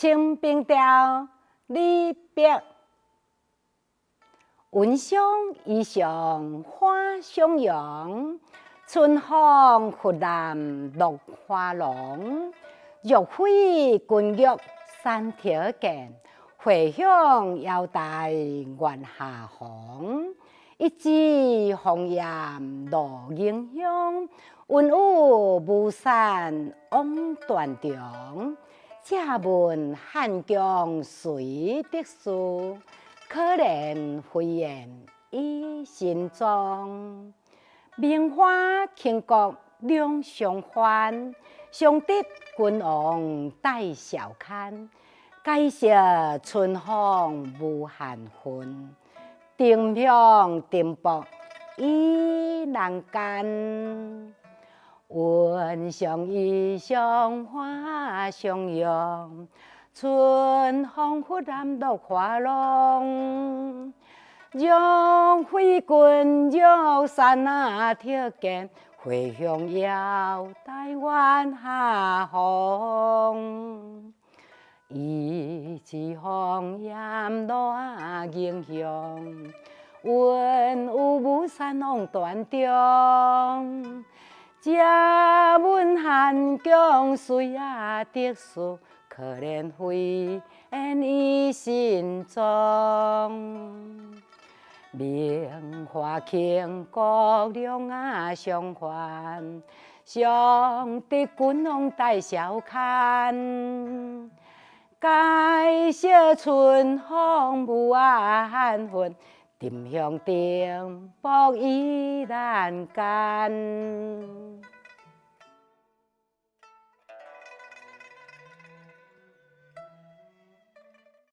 清平调离别。温香衣裳花相拥，春风拂槛落花浓。玉辉君玉山条间，回响腰带月下红。一枝红艳落英香，温武巫山往断中。借问汉江谁得书？可怜飞燕倚新妆。名花倾国两相欢，相得君王带笑看。解释春风无限恨，丁香丁薄意难间。温香衣裳花相拥，春风拂槛落花浓。玉辉君玉山条间，回响腰带月下红。一枝红艳落英香，温武巫山往断中。借问汉江谁也得书？可怜飞燕倚新妆。名花倾国两相欢，相得君王带笑看。解释春风无限恨，丁香丁薄意难间。